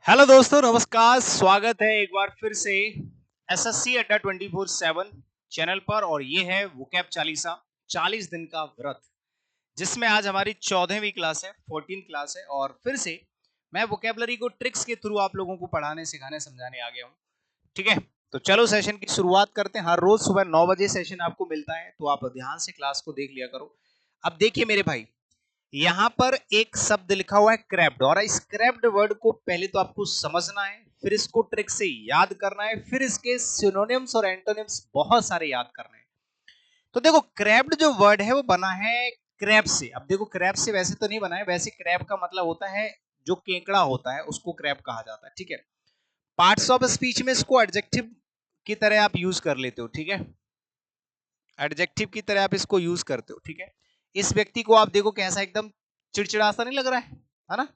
Hello दोस्तों, नमस्कार। स्वागत है एक बार फिर से एसएससी अड्डा 24/7 चैनल पर। और ये है वोकैब चालीसा 40 दिन का व्रत, जिसमें आज हमारी 14वीं क्लास है, 14th क्लास है। और फिर से मैं वोकैबलरी को ट्रिक्स के थ्रू आप लोगों को पढ़ाने सिखाने समझाने आ गया हूँ। ठीक है, तो चलो सेशन की शुरुआत करते हैं। हर रोज सुबह 9 बजे सेशन आपको मिलता है, तो आप ध्यान से क्लास को देख लिया करो। अब देखिए मेरे भाई, यहां पर एक शब्द लिखा हुआ है क्रैप्ड, और इस क्रैप्ड वर्ड को पहले तो आपको समझना है, फिर इसको ट्रिक से याद करना है, फिर इसके सिनोनिम्स और एंटोनिम्स बहुत सारे याद करने हैं। तो देखो, क्रैप्ड जो वर्ड है वो बना है क्रैब से। अब देखो, क्रैब से वैसे तो नहीं बना है, वैसे क्रैब का मतलब होता है जो केकड़ा होता है, उसको क्रैब कहा जाता है। ठीक है, पार्ट्स ऑफ स्पीच में इसको एडजेक्टिव की तरह आप यूज कर लेते हो। ठीक है, एडजेक्टिव की तरह आप इसको यूज करते हो। ठीक है, इस व्यक्ति को आप देखो कैसा एकदम चिड़चिड़ा सा नहीं लग रहा है ना?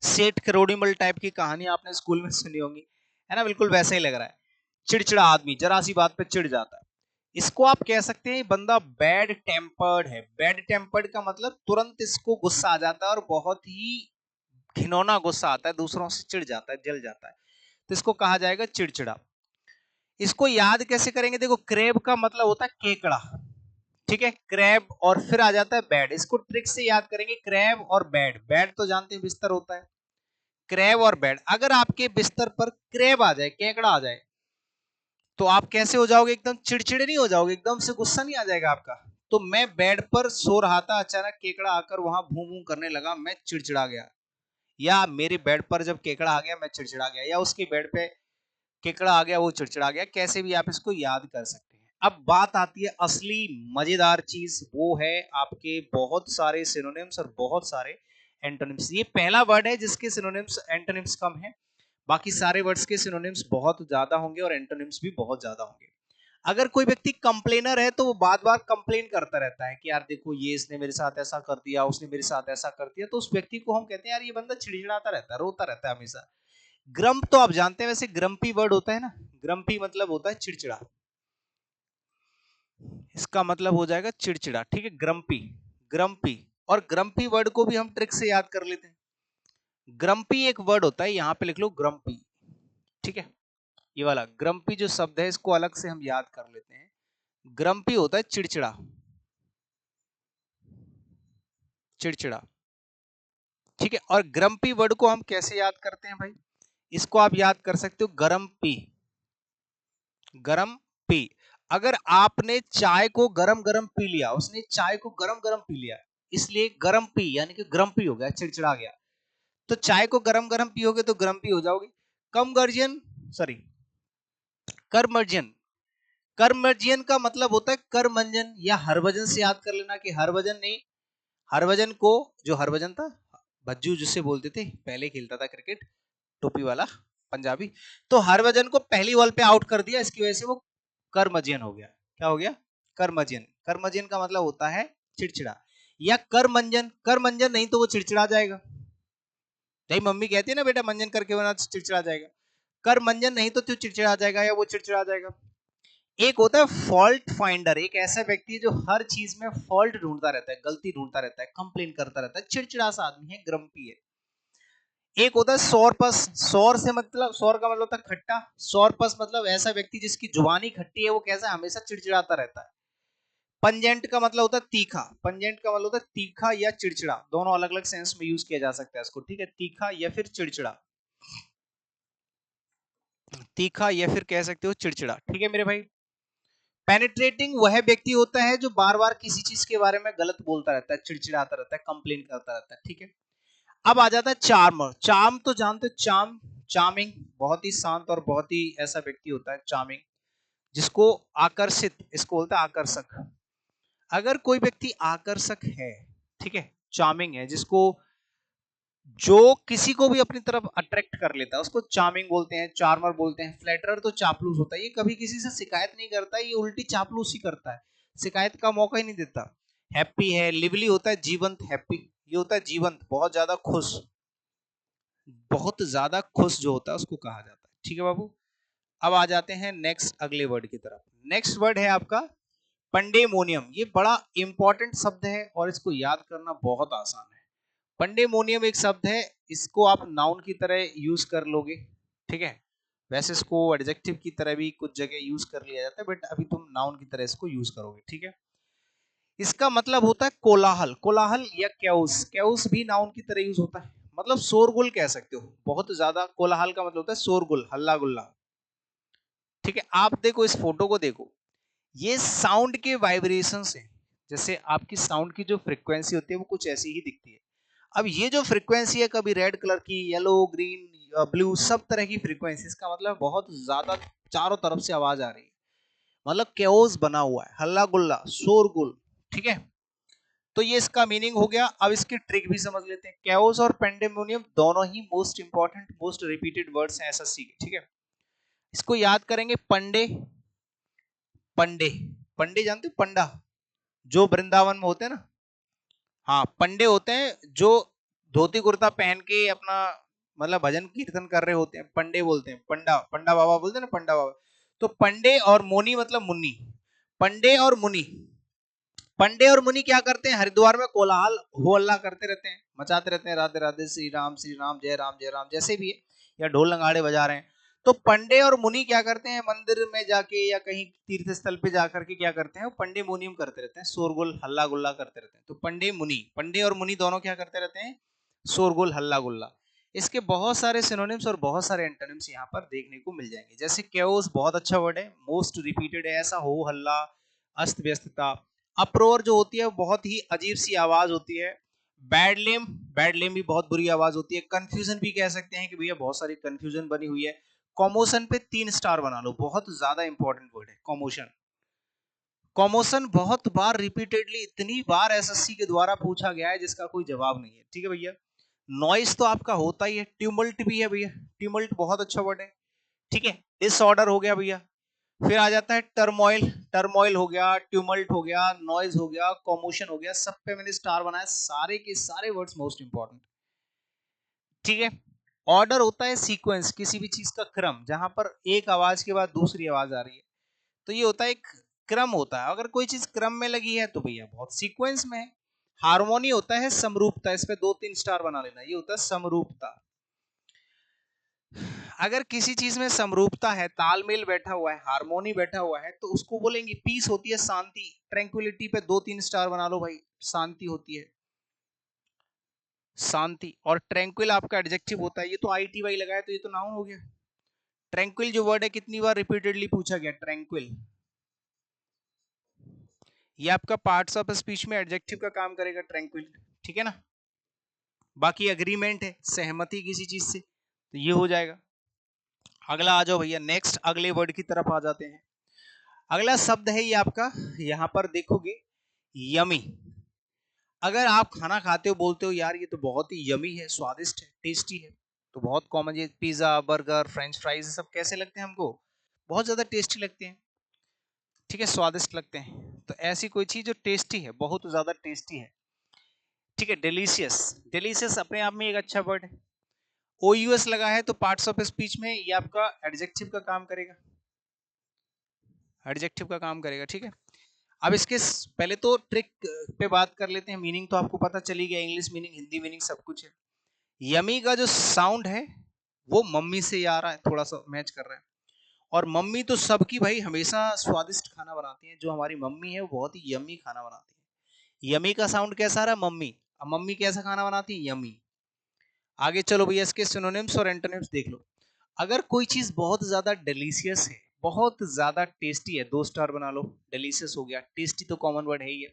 सेठ करोड़ीमल टाइप की कहानी आपने स्कूल में सुनी होगी, है ना? बिल्कुल वैसा ही लग रहा है। चिड़चिड़ा आदमी, जरा सी बात पे चिढ़ जाता है। इसको आप कह सकते हैं बंदा बैड टेम्पर्ड है। बैड टेम्पर्ड का मतलब तुरंत इसको गुस्सा आ जाता है और बहुत ही घिनौना गुस्सा आता है, दूसरों से चिढ़ जाता है, जल जाता है। तो इसको कहा जाएगा चिड़चिड़ा। इसको याद कैसे करेंगे? देखो, क्रेब का मतलब होता है केकड़ा। ठीक है, क्रैब, और फिर आ जाता है बैड। इसको ट्रिक से याद करेंगे, क्रैब और बैड। बैड तो जानते हैं बिस्तर होता है, क्रैब और बैड। अगर आपके बिस्तर पर क्रैब आ जाए, केकड़ा आ जाए, तो आप कैसे हो जाओगे? एकदम चिड़चिड़े नहीं हो जाओगे? एकदम से गुस्सा नहीं आ जाएगा आपका? तो मैं बेड पर सो रहा था, अचानक केकड़ा आकर वहां भूं भूं करने लगा, मैं चिड़चिड़ा गया। या मेरे बेड पर जब केकड़ा आ गया, मैं चिड़चिड़ा गया। या उसके बेड पे केकड़ा आ गया, वो चिड़चिड़ा गया। कैसे भी आप इसको याद कर सकते हैं। अब बात आती है असली मजेदार चीज, वो है आपके बहुत सारे सिनोनिम्स और बहुत सारे एंटोनिम्स। ये पहला वर्ड है जिसके सिनोनिम्स एंटोनिम्स कम है। बाकी सारे वर्ड्स के सिनोनिम्स बहुत ज्यादा होंगे और एंटोनिम्स भी बहुत ज्यादा होंगे। अगर कोई व्यक्ति कंप्लेनर है तो वो बार बार कंप्लेन करता रहता है कि यार देखो, ये इसने मेरे साथ ऐसा कर दिया, उसने मेरे साथ ऐसा कर दिया, तो उस व्यक्ति को हम कहते हैं यार ये बंदा चिड़चिड़ाता रहता है, रोता रहता है हमेशा। ग्रम्प तो आप जानते हैं, वैसे ग्रम्पी वर्ड होता है ना, ग्रम्पी मतलब होता है चिड़चिड़ा। इसका मतलब हो जाएगा चिड़चिड़ा। ठीक है, ग्रम्पी, ग्रम्पी। और ग्रम्पी वर्ड को भी हम ट्रिक से याद कर लेते हैं। ग्रम्पी एक वर्ड होता है, यहां पे लिख लो ग्रम्पी। ठीक है, ये वाला ग्रम्पी जो शब्द है, इसको अलग से हम याद कर लेते हैं। ग्रम्पी होता है चिड़चिड़ा, चिड़चिड़ा। ठीक है, और ग्रम्पी वर्ड को हम कैसे याद करते हैं भाई? इसको आप याद कर सकते हो गरम पी, गरम पी। अगर आपने चाय को गरम गरम पी लिया, उसने चाय को गरम गरम पी लिया, इसलिए गरम पी यानी कि ग्रम्पी हो गया, चिड़चिड़ा गया। तो चाय को गरम गरम पियोगे तो ग्रम्पी हो जाओगे। कम गर्जन, सॉरी, कर्मर्जन। कर्मर्जन का मतलब होता है करमंजन, या हरभजन से याद कर लेना कि हरभजन नहीं, हरभजन को, जो हरभजन था, भज्जू जिससे बोलते थे, पहले खेलता था क्रिकेट, टोपी वाला पंजाबी। तो हरभजन को पहली बॉल पे आउट कर दिया, इसकी वजह से वो कर्मजियन हो गया। क्या हो गया? कर्मजियन। कर्मजियन का मतलब होता है चिड़चिड़ा। या करमंजन, करमंजन नहीं तो वो चिड़चिड़ा जाएगा। यही मम्मी कहती है ना, बेटा मंजन करके बना तो चिड़चिड़ा जाएगा। करमंजन नहीं तो तू चिड़चिड़ा जाएगा या वो चिड़चिड़ा जाएगा। एक होता है फॉल्ट फाइंडर, एक ऐसा व्यक्ति है जो हर चीज में फॉल्ट ढूंढता रहता है, गलती ढूंढता रहता है, कंप्लेन करता रहता है, चिड़चिड़ा सा आदमी है, ग्रम्पी है। एक होता है सौरपस। सौर से मतलब, सौर का मतलब होता है खट्टा, सौरपस मतलब ऐसा व्यक्ति जिसकी जुबानी खट्टी है, वो कैसा हमेशा चिड़चिड़ाता रहता है। पंजेंट का मतलब होता है तीखा, पंजेंट का मतलब होता है तीखा या चिड़चिड़ा, दोनों अलग अलग सेंस में यूज किया जा सकता है इसको। ठीक है, तीखा या फिर चिड़चिड़ा, तीखा या फिर कह सकते हो चिड़चिड़ा। ठीक है मेरे भाई। पेनिट्रेटिंग वह व्यक्ति होता है जो बार बार किसी चीज के बारे में गलत बोलता रहता है, चिड़चिड़ाता रहता है, कंप्लेन करता रहता है। ठीक है, अब आ जाता है चार्मर। चार्म तो जानते हो, चार्म, चार्मिंग, बहुत ही शांत और बहुत ही ऐसा व्यक्ति होता है चार्मिंग, जिसको आकर्षित, इसको बोलते हैं आकर्षक। अगर कोई व्यक्ति आकर्षक है, ठीक है, चार्मिंग है, जिसको, जो किसी को भी अपनी तरफ अट्रैक्ट कर लेता है, उसको चार्मिंग बोलते हैं, चार्मर बोलते हैं। फ्लैटरर तो चापलूस होता है, ये कभी किसी से शिकायत नहीं करता, ये उल्टी चापलूसी करता है, शिकायत का मौका ही नहीं देता। हैप्पी है, लिवली होता है जीवंत, हैप्पी ये होता है जीवंत, बहुत ज्यादा खुश, बहुत ज्यादा खुश जो होता है उसको कहा जाता है। ठीक है बाबू, अब आ जाते हैं नेक्स्ट अगले वर्ड की तरफ। नेक्स्ट वर्ड है आपका पंडेमोनियम। ये बड़ा इंपॉर्टेंट शब्द है और इसको याद करना बहुत आसान है। पंडेमोनियम एक शब्द है, इसको आप नाउन की तरह यूज कर लोगे, ठीक है। वैसे इसको एडजेक्टिव की तरह भी कुछ जगह यूज कर लिया जाता है, बट अभी तुम नाउन की तरह इसको यूज करोगे, ठीक है। इसका मतलब होता है कोलाहल, कोलाहल या क्याउस, क्याउस भी नाउन की तरह यूज होता है, मतलब शोरगुल कह सकते हो, बहुत ज्यादा। कोलाहल का मतलब होता है शोरगुल, हल्ला गुल्ला, ठीक है। आप देखो इस फोटो को देखो, ये साउंड के वाइब्रेशन है, जैसे आपकी साउंड की जो फ्रीक्वेंसी होती है वो कुछ ऐसी ही दिखती है। अब ये जो फ्रीक्वेंसी है, कभी रेड कलर की, येलो, ग्रीन, ब्लू, सब तरह की फ्रीक्वेंसी, इसका मतलब बहुत ज्यादा चारों तरफ से आवाज आ रही है, मतलब केओस बना हुआ है, हल्ला गुल्ला, शोरगुल, ठीक है। तो ये इसका मीनिंग हो गया। अब इसकी ट्रिक भी समझ लेते हैं। केओस और पेंडेमोनियम दोनों ही most important, most repeated words हैं एसएससी के, ठीक है। इसको याद करेंगे। पंडे, पंडे, पंडे जानते हो, पंडा जो वृंदावन में होते हैं ना, हाँ पंडे होते हैं जो धोती कुर्ता पहन के अपना मतलब भजन कीर्तन कर रहे होते हैं, पंडे बोलते हैं। पंडा, पंडा बाबा बोलते हैं ना, पंडा बाबा। तो पंडे और मुनि मतलब मुन्नी, पंडे और मुनि। पंडे और मुनि क्या करते हैं, हरिद्वार में कोलाहल हो अल्लाह करते रहते हैं, मचाते रहते हैं, राधे राधे, श्री राम, जय राम, जैसे भी है, या ढोल नगाड़े बजा रहे हैं। तो पंडे और मुनि क्या करते हैं, मंदिर में जाके या कहीं तीर्थ स्थल पे जाकर के क्या करते हैं, पंडे मुनियम करते रहते हैं, शोरगुल हल्ला गुल्ला करते रहते हैं। तो पंडे मुनि, पंडे और मुनि दोनों क्या करते रहते हैं, शोरगुल हल्ला गुल्ला। इसके बहुत सारे सिनोनिम्स और बहुत सारे एंटोनिम्स यहाँ पर देखने को मिल जाएंगे। जैसे केओस बहुत अच्छा वर्ड है, मोस्ट रिपीटेड है, ऐसा हो हल्ला, अस्त व्यस्तता। अप्रोर जो होती है वो बहुत ही अजीब सी आवाज होती है। बैडलेम, बैडलेम भी बहुत बुरी आवाज होती है। कंफ्यूजन भी कह सकते हैं कि भैया बहुत सारी कंफ्यूजन बनी हुई है। कॉमोशन पे 3 स्टार बना लो, बहुत ज्यादा इंपॉर्टेंट वर्ड है कॉमोशन। कॉमोशन बहुत बार रिपीटेडली, इतनी बार एसएससी के द्वारा पूछा गया है जिसका कोई जवाब नहीं है, ठीक है भैया। नॉइस तो आपका होता ही है, ट्यूमल्ट भी है भैया, ट्यूमल्ट बहुत अच्छा वर्ड है, ठीक है। डिसऑर्डर हो गया भैया। फिर आ जाता है टर्मोइल, टर्मोइल हो गया, ट्यूमल्ट हो गया, नॉइज हो गया, कॉमोशन हो गया, सब पे मैंने स्टार बनाया, सारे के सारे वर्ड्स मोस्ट इंपॉर्टेंट, ठीक है। ऑर्डर होता है सीक्वेंस, किसी भी चीज का क्रम, जहां पर एक आवाज के बाद दूसरी आवाज आ रही है, तो ये होता है एक क्रम होता है। अगर कोई चीज क्रम में लगी है तो भैया बहुत सीक्वेंस में है। हार्मोनी होता है समरूपता, इस पे 2-3 स्टार बना लेना, ये होता है समरूपता। अगर किसी चीज में समरूपता है, तालमेल बैठा हुआ है, हार्मोनी बैठा हुआ है, तो उसको बोलेंगे पीस होती है, शांति। ट्रैंक्विलिटी पे 2-3 स्टार बना लो भाई, शांति होती है, शांति। और ट्रैंक्विल आपका एडजेक्टिव होता है, ये तो ITY लगाया तो ये तो नाउन हो गया। ट्रैंक्विल जो वर्ड है कितनी बार रिपीटेडली पूछा गया, ट्रैंक्विल। ये आपका पार्ट्स ऑफ स्पीच में एडजेक्टिव का काम करेगा, ट्रैंक्विल, ठीक है ना। बाकी एग्रीमेंट है, सहमति किसी चीज से, तो ये हो जाएगा। अगला आ जाओ भैया, नेक्स्ट अगले वर्ड की तरफ आ जाते हैं। अगला शब्द है ये आपका, यहां पर देखोगे यमी। अगर आप खाना खाते हो, बोलते हो यार ये तो बहुत ही यमी है, स्वादिष्ट है, टेस्टी है, तो बहुत कॉमन, ये पिज्जा, बर्गर, फ्रेंच फ्राइज सब कैसे लगते हैं हमको, बहुत ज्यादा टेस्टी लगते हैं, ठीक है, स्वादिष्ट लगते हैं। तो ऐसी कोई चीज जो टेस्टी है, बहुत ज्यादा टेस्टी है, ठीक है। डिलीशियस, डिलीशियस अपने आप में एक अच्छा वर्ड है। OUS लगा है तो पार्ट्स ऑफ स्पीच में ये आपका एडजेक्टिव का काम करेगा, एडजेक्टिव का काम करेगा, ठीक है। अब इसके पहले तो ट्रिक पे बात कर लेते हैं। मीनिंग तो आपको पता चली गया, इंग्लिश मीनिंग, हिंदी मीनिंग सब कुछ है। यमी का जो साउंड है वो मम्मी से आ रहा है, थोड़ा सा मैच कर रहा है। और मम्मी तो सबकी भाई हमेशा स्वादिष्ट खाना बनाती है, जो हमारी मम्मी है वो बहुत ही यमी खाना बनाती है। यमी का साउंड कैसा आ रहा है, मम्मी। अब मम्मी कैसा खाना बनाती है, यमी। आगे चलो भैया, इसके सिनोनिम्स और एंटोनिम्स देख लो। अगर कोई चीज बहुत ज्यादा डिलीशियस है, बहुत ज्यादा टेस्टी है, 2 स्टार बना लो, डिलीशियस हो गया। टेस्टी तो कॉमन वर्ड है ही है।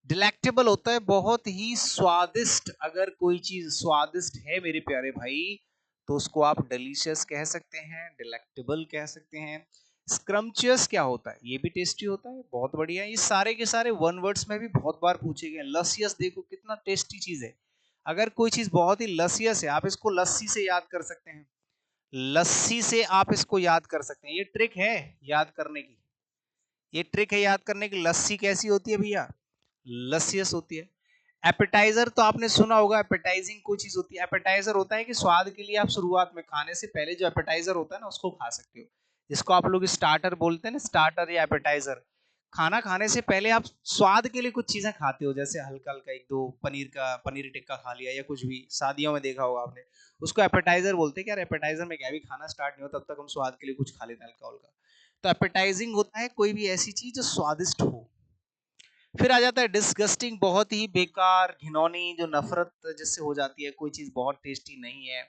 डिलेक्टेबल होता है बहुत ही स्वादिष्ट, अगर कोई चीज स्वादिष्ट है मेरे प्यारे भाई, तो उसको आप डिलीशियस कह सकते हैं, डिलेक्टेबल कह सकते हैं। स्क्रम्चियस क्या होता है, ये भी टेस्टी होता है, बहुत बढ़िया। ये सारे के सारे वन वर्ड्स में भी बहुत बार पूछे गए। लसियस देखो कितना टेस्टी चीज है, अगर कोई चीज बहुत ही लसियस है, आप इसको लस्सी से याद कर सकते हैं, लस्सी से आप इसको याद कर सकते हैं। ये ट्रिक है याद करने की, ये ट्रिक है याद करने की। लस्सी कैसी होती है भैया, लसियस होती है। एपेटाइजर तो आपने सुना होगा, एपेटाइजिंग कोई चीज होती है। एपेटाइजर होता है कि स्वाद के लिए आप शुरुआत में, खाने से पहले जो एपेटाइजर होता है ना, उसको खा सकते हो, जिसको आप लोग स्टार्टर बोलते हैं ना, स्टार्टर या एपेटाइजर। खाना खाने से पहले आप स्वाद के लिए कुछ चीजें खाते हो, जैसे हल्का हल्का एक दो पनीर टिक्का खा लिया, या कुछ भी शादियों में देखा होगा आपने, उसको एपेटाइजर बोलते हैं। क्या एपेटाइजर में क्या भी खाना स्टार्ट नहीं हो तब तक हम स्वाद के लिए कुछ खा लेते हैं हल्का हल्का। तो एपेटाइजिंग होता है कोई भी ऐसी चीज जो स्वादिष्ट हो। फिर आ जाता है डिस्गस्टिंग, बहुत ही बेकार घिनौनी, जो नफरत जिससे हो जाती है, कोई चीज बहुत टेस्टी नहीं है।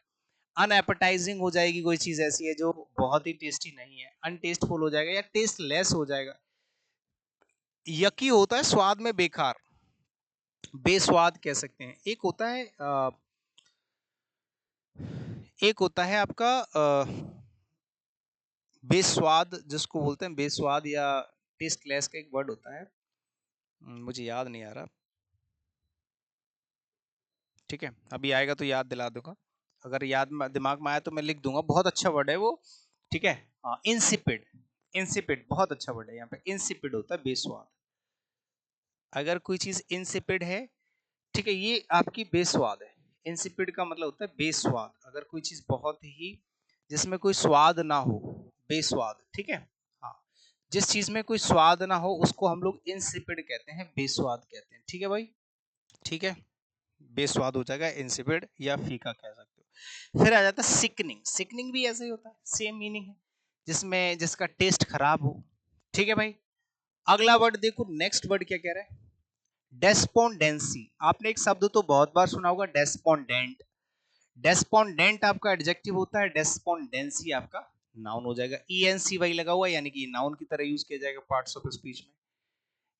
अनएपेटाइजिंग हो जाएगी, कोई चीज ऐसी है जो बहुत ही टेस्टी नहीं है, अनटेस्टफुल हो जाएगा या टेस्टलेस हो जाएगा। यकी होता है स्वाद में बेकार, बेस्वाद कह सकते हैं। एक होता है आपका बेस्वाद, जिसको बोलते हैं बेस्वाद या टेस्टलेस का एक वर्ड होता है, मुझे याद नहीं आ रहा। ठीक है, अभी आएगा तो याद दिला दूंगा, अगर दिमाग में आया तो मैं लिख दूंगा। बहुत अच्छा वर्ड है वो। ठीक है, इंसिपिड। इंसिपिड बहुत अच्छा वर्ड है, यहाँ पे इंसिपिड होता है बेस्वाद। अगर कोई चीज इंसिपिड है, ठीक है, ये आपकी बेस्वाद है। इंसिपिड का मतलब होता है बेस्वाद, अगर कोई चीज बहुत ही जिसमें कोई स्वाद ना हो, बेस्वाद। ठीक है, हाँ, जिस चीज में कोई स्वाद ना हो उसको हम लोग इंसिपिड कहते हैं, बेस्वाद कहते हैं। ठीक है भाई, ठीक है, बेस्वाद हो जाएगा इंसिपिड या फीका कह सकते हो। फिर आ जाता है सिकनिंग। सिकनिंग भी ऐसे ही होता है, सेम मीनिंग है, जिसमें जिसका टेस्ट खराब हो। ठीक है भाई, अगला वर्ड देखो, नेक्स्ट वर्ड क्या कह रहा है, डेस्पोंडेंसी। आपने एक शब्द तो बहुत बार सुना होगा, डेस्पोंडेंट। डेस्पोंडेंट आपका एडजेक्टिव होता है, डेस्पोंडेंसी आपका नाउन हो जाएगा। ईएनसी वाई लगा हुआ है, यानी कि नाउन की तरह यूज किया जाएगा पार्ट्स ऑफ स्पीच में।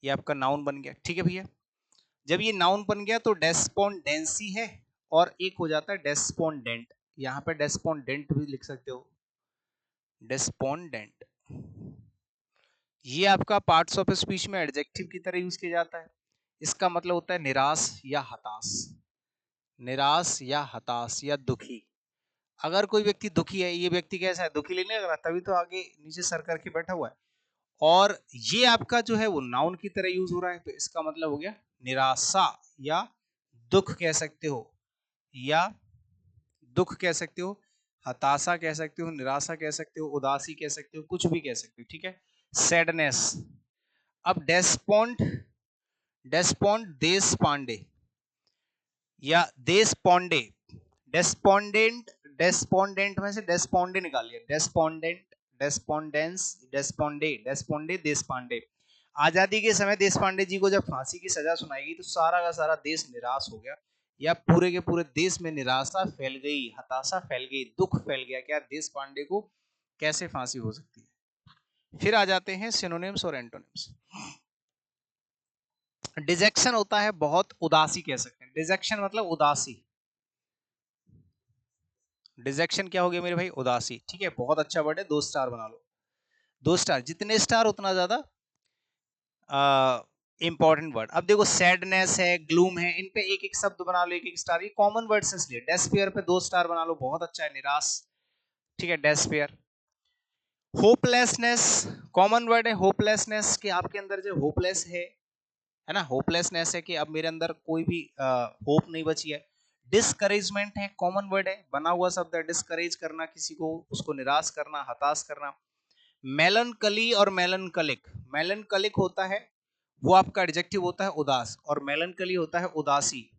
ये आपका नाउन बन गया। ठीक है भैया, जब ये नाउन बन गया तो डेस्पोंडेंसी है, और एक हो जाता है डेस्पोंडेंट। यहाँ पे डेस्पोंडेंट भी लिख सकते हो, डेस्पोंडेंट। ये आपका पार्ट्स ऑफ स्पीच में एडजेक्टिव की तरह यूज किया जाता है। इसका मतलब होता है निराश या हताश, निराश या हताश या दुखी। अगर कोई व्यक्ति दुखी है, ये व्यक्ति कैसा है, दुखी लेने लग रहा, तभी तो आगे नीचे सर करके बैठा हुआ है, और ये आपका जो है वो नाउन की तरह यूज हो रहा है, तो इसका मतलब हो गया निराशा या दुख कह सकते हो, या दुख कह सकते हो, हताशा कह सकते हो, निराशा कह सकते हो, उदासी कह सकते हो, कुछ भी कह सकते हो। ठीक है, सैडनेस। अब डेस्पोंड, डेस्पोंड देश पांडे या देश पौंडे, डेस्पोंडेंट, डेस्पोंडेंट में से डेस्पोंडे निकालिए, डेस्पोंडेंट, डेस्पोंडेंस, डेस्पोंडे, डेस्पोंडे देश पांडे। आजादी के समय देश पांडे जी को जब फांसी की सजा सुनाई गई तो सारा का सारा देश निराश हो गया, या पूरे के पूरे देश में निराशा फैल गई, हताशा फैल गई, दुख फैल गया, क्या देश पांडे को कैसे फांसी हो सकती है। फिर आ जाते हैं सिनोनिम्स और एंटोनिम्स। डिजेक्शन होता है बहुत उदासी कह सकते हैं, डिजेक्शन मतलब उदासी। डिजेक्शन क्या हो गया मेरे भाई, उदासी। ठीक है, बहुत अच्छा वर्ड है, 2 स्टार बना लो। 2 स्टार, जितने स्टार उतना ज्यादा इंपॉर्टेंट वर्ड। अब देखो सैडनेस है, ग्लूम है, इन पे एक एक शब्द बना लो, एक एक स्टार, ये कॉमन वर्ड से इसलिए। डेस्पेयर पे 2 स्टार बना लो, बहुत अच्छा है, निराश। ठीक है, डेस्पेयर। होपलेसनेस, कॉमन वर्ड है होपलेसनेस, कि आपके अंदर जो होपलेस है ना, होपलेसनेस है कि अब मेरे अंदर कोई भी होप नहीं बची है। डिस्करेजमेंट है, कॉमन वर्ड है, बना हुआ शब्द है, डिस्करेज करना किसी को, उसको निराश करना, हताश करना। मेलनकली और मेलनकलिक, मेलनकलिक होता है वो आपका एडजेक्टिव होता है उदास, और मेलनकली होता है उदासी।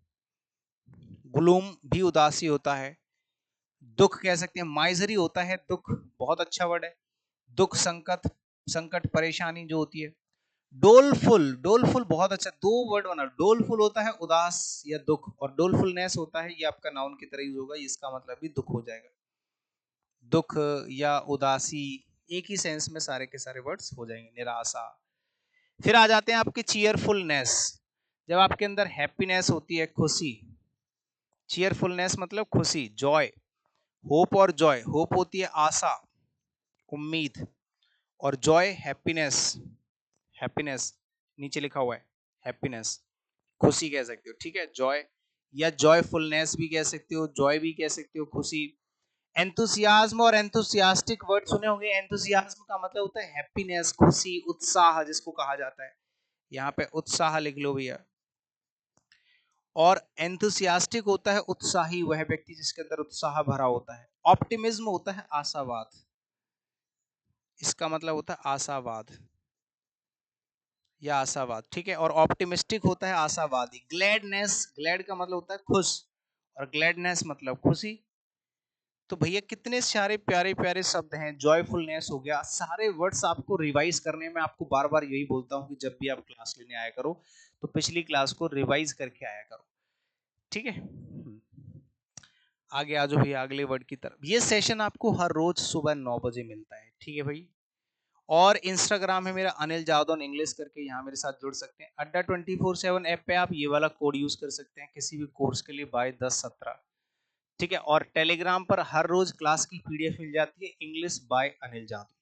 ग्लूम भी उदासी होता है। दुख कह सकते हैं, माइजरी होता है दुख, बहुत अच्छा वर्ड है। दुख, संकट, संकट परेशानी जो होती है। डोलफुल, डोलफुल बहुत अच्छा, 2 वर्ड बना, डोलफुल होता है उदास या दुख, और डोलफुलनेस होता है, ये आपका नाउन की तरह यूज होगा, इसका मतलब भी दुख हो जाएगा। दुख या उदासी, एक ही सेंस में सारे के सारे वर्ड्स हो जाएंगे, निराशा। फिर आ जाते हैं आपके चीयरफुलनेस, जब आपके अंदर हैप्पीनेस होती है, खुशी। चीयरफुलनेस मतलब खुशी, जॉय। होप और जॉय, होप होती है आशा, उम्मीद, और जॉय हैप्पीनेस, हैप्पीनेस नीचे लिखा हुआ है, हैप्पीनेस खुशी कह सकते हो। ठीक है, जॉय या जॉयफुलनेस भी कह सकते हो, जॉय भी कह सकते हो, खुशी। एंथुसियाज्म और एंथुसियास्टिक वर्ड सुने होंगे। एंथुसियाज्म का मतलब होता है हैप्पीनेस, खुशी, उत्साह जिसको कहा जाता है, यहाँ पे उत्साह लिख लो भैया। और एंथुसियास्टिक होता है उत्साही, वह व्यक्ति जिसके अंदर उत्साह भरा होता है। ऑप्टिमिज्म होता है आशावाद, इसका मतलब होता है आशावाद। या आशावाद, ठीक है। और ऑप्टिमिस्टिक होता है आशावादी। ग्लैडनेस, ग्लैड का मतलब होता है खुश, और ग्लैडनेस मतलब खुशी। तो भैया कितने सारे प्यारे प्यारे शब्द हैं। जॉयफुलनेस हो गया। सारे वर्ड्स आपको रिवाइज करने में, आपको बार बार यही बोलता हूँ कि जब भी आप क्लास लेने आया करो तो पिछली क्लास को रिवाइज करके आया करो, ठीक है। आगे आ जाओ भैया अगले वर्ड की तरफ। ये सेशन आपको हर रोज सुबह 9 बजे मिलता है, ठीक है भाई। और इंस्टाग्राम है मेरा अनिल जादौन इंग्लिश करके, यहाँ मेरे साथ जुड़ सकते हैं। अड्डा 24/7 ऐप पे आप ये वाला कोड यूज कर सकते हैं किसी भी कोर्स के लिए, बाय 10/17, ठीक है। और टेलीग्राम पर हर रोज क्लास की पीडीएफ मिल जाती है, English by Anil Jadaun.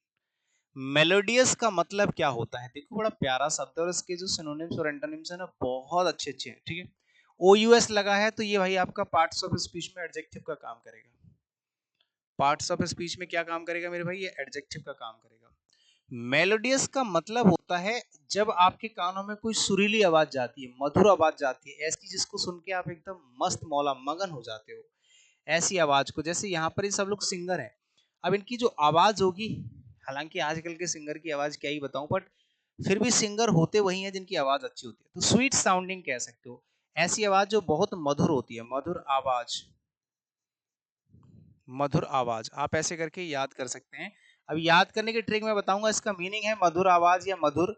Melodious का मतलब क्या होता है? देखो बड़ा प्यारा शब्द है, और इसके जो सिनोनिम्स और एंटोनिम्स है ना बहुत अच्छे अच्छे हैं, ठीक है। OUS लगा है तो ये भाई आपका पार्ट्स ऑफ स्पीच में एडजेक्टिव का काम करेगा। पार्ट्स ऑफ स्पीच में क्या काम करेगा मेरे भाई? ये एडजेक्टिव का काम करेगा। मेलोडियस का मतलब होता है जब आपके कानों में कोई सुरीली आवाज जाती है, मधुर आवाज जाती है, ऐसी जिसको सुन के आप एकदम मस्त मौला मगन हो जाते हो, ऐसी आवाज को। जैसे यहाँ पर ये सब लोग सिंगर हैं, अब इनकी जो आवाज होगी, हालांकि आजकल के सिंगर की आवाज क्या ही बताऊं, बट फिर भी सिंगर होते वही हैं जिनकी आवाज अच्छी होती है। तो स्वीट साउंडिंग कह सकते हो, ऐसी आवाज जो बहुत मधुर होती है, मधुर आवाज। मधुर आवाज आप ऐसे करके याद कर सकते हैं। अब याद करने की ट्रिक मैं बताऊंगा, इसका मीनिंग है मधुर आवाज या मधुर,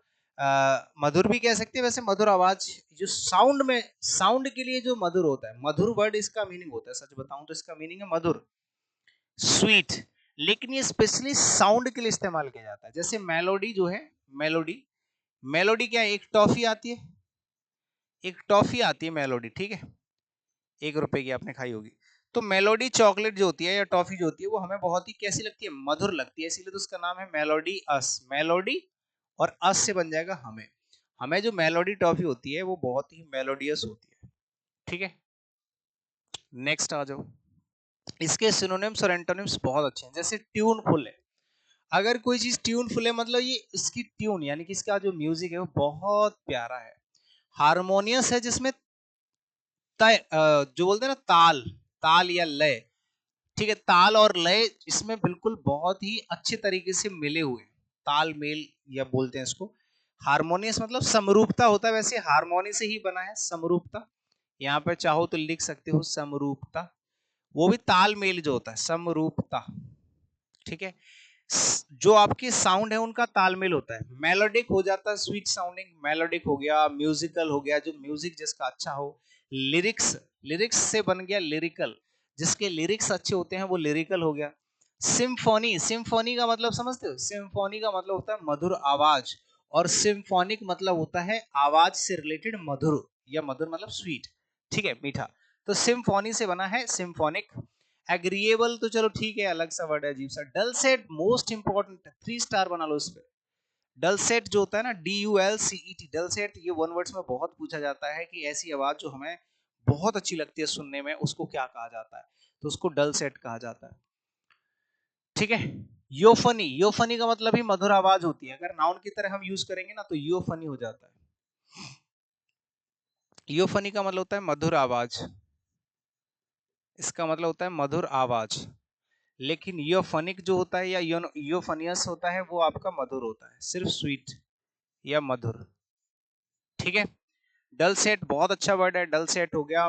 मधुर भी कह सकते हैं वैसे। मधुर आवाज जो साउंड में, साउंड के लिए जो मधुर होता है, मधुर वर्ड इसका मीनिंग होता है। सच बताऊं तो इसका मीनिंग है मधुर, स्वीट। लेकिन ये स्पेशली साउंड के लिए इस्तेमाल किया जाता है। जैसे मेलोडी जो है, मेलोडी, मेलोडी क्या है? एक टॉफी आती है, एक टॉफी आती है मेलोडी, ठीक है, 1 रुपए की आपने खाई होगी। तो मेलोडी चॉकलेट जो होती है या टॉफी जो होती है वो हमें बहुत ही कैसी लगती है? मधुर लगती है, इसीलिए तो उसका नाम है मेलोडी अस। मेलोडी और अस से बन जाएगा हमें। हमें जो मेलोडी टॉफी होती है वो बहुत ही मेलोडियस होती है, ठीक है। नेक्स्ट आ जाओ। इसके सिनोनिम्स और एंटोनिम्स बहुत अच्छे हैं। जैसे ट्यूनफुल है, अगर कोई चीज ट्यूनफुल है मतलब ये इसकी ट्यून यानी कि इसका जो म्यूजिक है वो बहुत प्यारा है। हारमोनियस है जिसमें तय, जो बोलते हैं ना ताल, ताल या लय, ठीक है, ताल और लय इसमें बिल्कुल बहुत ही अच्छे तरीके से मिले हुए, ताल मेल या बोलते हैं इसको। हारमोनियस मतलब समरूपता होता है, वैसे हारमोनी से ही बना है समरूपता। यहाँ पर चाहो तो लिख सकते हो समरूपता, वो भी ताल मेल जो होता है समरूपता, ठीक है। जो आपकी साउंड है उनका तालमेल होता है, मेलोडिक हो जाता है, स्वीट साउंडिंग मेलोडिक हो गया, म्यूजिकल हो गया जो म्यूजिक जिसका अच्छा हो, लिरिक्स, लिरिक्स से बन गया लिरिकल, जिसके लिरिक्स अच्छे होते हैं वो लिरिकल हो गया। सिम्फोनी, सिम्फोनी का मतलब समझते हो? सिम्फोनी का मतलब होता है मधुर आवाज, और सिम्फोनिक मतलब होता है आवाज से रिलेटेड मधुर, या मधुर मतलब स्वीट, ठीक है, मीठा। तो सिम्फोनी से बना है सिम्फोनिक। एग्रीएबल तो चलो ठीक है, अलग सा वर्ड है, अजीब सा। डलसेट मोस्ट इंपॉर्टेंट, 3 स्टार बना लो उस पर। डलसेट जो होता है ना, DULCET, डलसेट, ये वन वर्ड्स में बहुत पूछा जाता है कि ऐसी आवाज जो हमें बहुत अच्छी लगती है सुनने में, उसको क्या कहा जाता है? तो उसको डलसेट कहा जाता है, ठीक है। योफनी, योफनी का मतलब ही मधुर आवाज होती है। अगर नाउन की तरह हम यूज करेंगे ना तो योफनी हो जाता है। योफनी का मतलब होता है मधुर आवाज, इसका मतलब होता है मधुर आवाज। लेकिन योफनिक जो होता है या योफनियस होता है वो आपका मधुर होता है, सिर्फ स्वीट या मधुर, ठीक है। डलसेट बहुत अच्छा वर्ड है। डलसेट हो गया,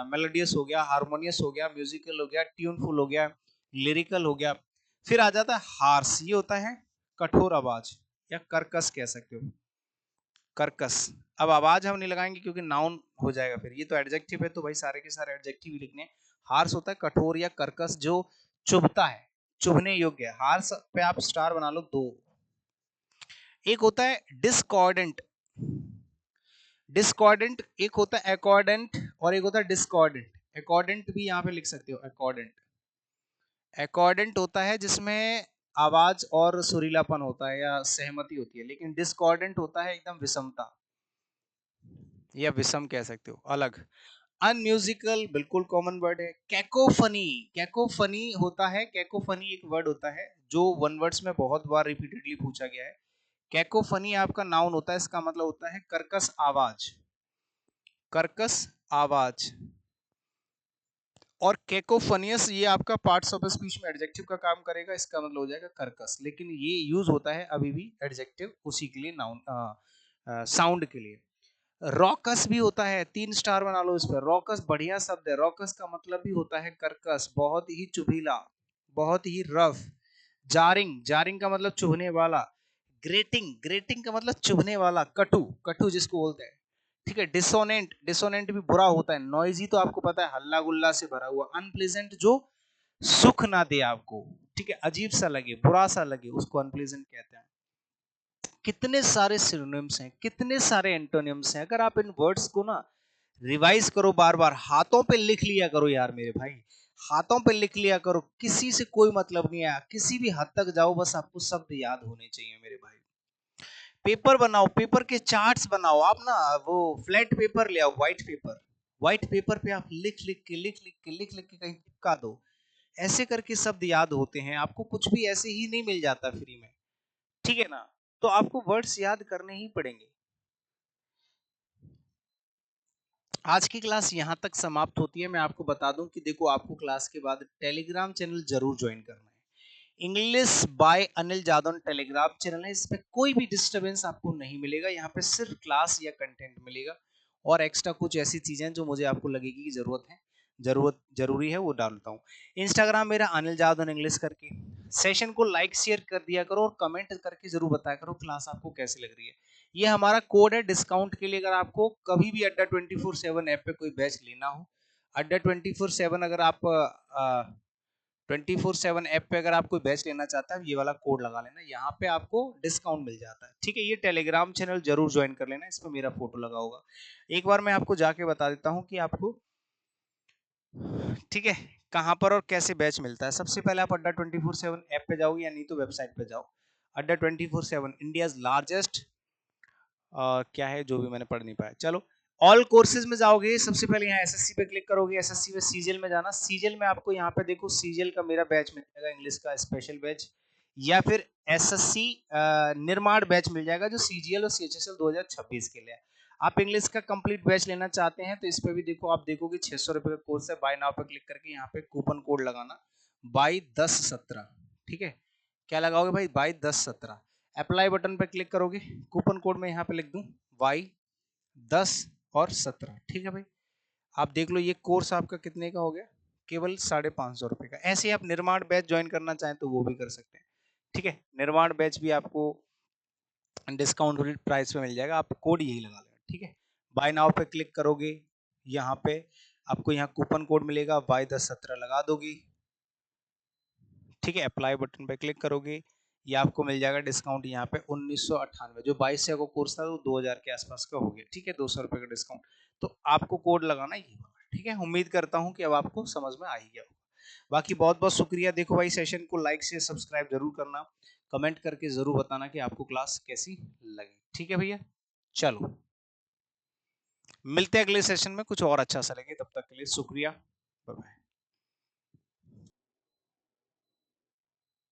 मेलोडियस हो गया, हारमोनियस हो गया, म्यूजिकल हो गया, ट्यूनफुल हो गया, लिरिकल हो गया। फिर आ जाता है हार्स, ये होता है कठोर आवाज या कर्कश कह सकते हो, कर्कश। अब आवाज हम नहीं लगाएंगे क्योंकि नाउन हो जाएगा, फिर ये तो एडजेक्टिव है तो भाई सारे के सारे एडजेक्टिव ही लिखने। हार्स होता है कठोर या कर्कश, जो चुभता है, चुभने योग्य है। हार्स पे आप स्टार बना लो 2। एक होता है डिस्कॉर्डेंट, डिस्कॉर्डेंट एक होता है अकॉर्डेंट, और एक होता है डिस्कॉर्डेंट। अकॉर्डेंट भी यहाँ पे लिख सकते हो, अकॉर्डेंट। अकॉर्डेंट होता है जिसमें आवाज और सुरीलापन होता है या सहमति होती है, लेकिन डिस्कॉर्डेंट होता है एकदम विषमता, या विषम कह सकते हो, अलग। अनम्यूजिकल बिल्कुल कॉमन वर्ड है। कैकोफनी, कैकोफनी होता है, कैकोफनी एक वर्ड होता है जो वन वर्ड्स में बहुत बार रिपीटेडली पूछा गया है। कैकोफनी आपका नाउन होता है, इसका मतलब होता है कर्कश आवाज, कर्कश आवाज। और कैकोफनियस ये आपका पार्ट्स ऑफ स्पीच में एडजेक्टिव का काम करेगा, इसका मतलब हो जाएगा कर्कश, लेकिन ये यूज होता है अभी भी एडजेक्टिव उसी के लिए, नाउन साउंड के लिए। रॉकस भी होता है, 3 स्टार बना लो इस पर। रॉकस बढ़िया शब्द है। रॉकस का मतलब भी होता है कर्कश, बहुत ही चुभीला, बहुत ही रफ। जारिंग, जारिंग का मतलब चुभने वाला। ग्रेटिंग, ग्रेटिंग का मतलब चुभने वाला, कटु, कटु जिसको बोलते हैं। ठीक है। डिसोनेंट, डिसोनेंट भी बुरा होता है। नॉइजी तो आपको पता है, हल्ला गुल्ला से भरा हुआ। अनप्लेजेंट जो सुख ना दे आपको, ठीक है, अजीब सा लगे, बुरा सा लगे, उसको अनप्लेजेंट कहते हैं। कितने सारे सिनोनिम्स हैं, कितने सारे एंटोनिम्स हैं। अगर आप इन वर्ड्स को ना रिवाइज करो, बार बार हाथों पे लिख लिया करो यार मेरे भाई, हाथों पे लिख लिया करो। किसी से कोई मतलब नहीं है, किसी भी हद तक जाओ, बस आपको शब्द याद होने चाहिए मेरे भाई। पेपर बनाओ, पेपर के चार्ट्स बनाओ आप ना, वो फ्लैट पेपर ले आओ, व्हाइट पेपर। व्हाइट पेपर पे आप लिख लिख के, लिख लिख के, लिख लिख के कहीं चिपका दो। ऐसे करके शब्द याद होते हैं। आपको कुछ भी ऐसे ही नहीं मिल जाता फ्री में, ठीक है ना। तो आपको वर्ड्स याद करने ही पड़ेंगे। आज की क्लास यहाँ तक समाप्त होती है। मैं आपको बता दूं कि देखो, आपको क्लास के बाद टेलीग्राम चैनल जरूर ज्वाइन करना है। English by Anil Jadhav Telegram channel है। इसमें कोई भी डिस्टरबेंस आपको नहीं मिलेगा। यहाँ पे सिर्फ क्लास या कंटेंट मिलेगा, और एक्स्ट्रा कुछ ऐसी चीजें जो मुझे आपको लगेगी कि जरूरी है, वो डालता हूँ। इंस्टाग्राम मेरा अनिल जादव इंग्लिश करके। सेशन को लाइक शेयर कर दिया करो, और कमेंट करके जरूर बताया करो क्लास आपको कैसी लग रही है। ये हमारा कोड है डिस्काउंट के लिए। अगर आपको कभी भी अड्डा 24/7 ऐप पे कोई बैच लेना हो, अड्डा 24/7 अगर आप 24/7 ऐप पे अगर आप कोई बैच लेना चाहता है, ये वाला कोड लगा लेना, यहाँ पे आपको डिस्काउंट मिल जाता है। ठीक है। ये टेलीग्राम चैनल जरूर ज्वाइन कर लेना, इस पर मेरा फोटो लगा होगा। एक बार मैं आपको जाके बता देता हूँ कि आपको, ठीक है, कहाँ पर और कैसे बैच मिलता है। सबसे पहले आप अड्डा 24/7 ऐप पे जाओगे, या नहीं तो वेबसाइट पे जाओ। अड्डा 24/7 इंडिया लार्जेस्ट, क्या है जो भी मैंने पढ़ नहीं पाया, चलो। ऑल कोर्सेज में जाओगे, सबसे पहले यहाँ एसएससी पे क्लिक करोगे। एसएससी में सीजीएल में जाना। सीजीएल में आपको यहाँ पे देखो, सीजीएल का मेरा बैच मिल जाएगा, इंग्लिश का स्पेशल बैच, या फिर एसएससी निर्माण बैच मिल जाएगा, जो सीजीएल और सीएचएसएल 2026 के लिए है। आप इंग्लिश का कंप्लीट बैच लेना चाहते हैं तो इस पे भी देखो, आप देखोगे 600 रुपए का कोर्स है। बाय नाउ पे क्लिक करके यहाँ पे कूपन कोड लगाना, बाई 1017। ठीक है। क्या लगाओगे भाई? बाई 1017। अप्लाई बटन पे क्लिक करोगे, कूपन कोड में यहाँ पे लिख दूं वाई 10 और 17। ठीक है भाई। आप देख लो, ये कोर्स आपका कितने का हो गया? केवल 550 रुपए का। ऐसे ही आप निर्माण बैच ज्वाइन करना चाहें तो वो भी कर सकते हैं। ठीक है। निर्माण बैच भी आपको डिस्काउंट प्राइस पे मिल जाएगा, आप कोड यही लगा लेना। ठीक है। बाय नाउ पे क्लिक करोगे, यहाँ पे आपको यहाँ कूपन कोड मिलेगा, वाई 1017 लगा दोगे। ठीक है। अप्लाई बटन पे क्लिक करोगे, ये आपको मिल जाएगा डिस्काउंट यहाँ पे 1998। जो 2200 का कोर्स था वो 2000 के आसपास का हो गया। ठीक है। 200 रुपए का डिस्काउंट। तो आपको कोड लगाना ये वाला। ठीक है। उम्मीद करता हूँ कि अब आपको समझ में आ ही गया होगा। बाकी बहुत बहुत शुक्रिया। देखो भाई, सेशन को लाइक से सब्सक्राइब जरूर करना, कमेंट करके जरूर बताना कि आपको क्लास कैसी लगी। ठीक है भैया, चलो मिलते हैं अगले सेशन में कुछ और अच्छा सा लगे। तब तक के लिए शुक्रिया, बाय बाय।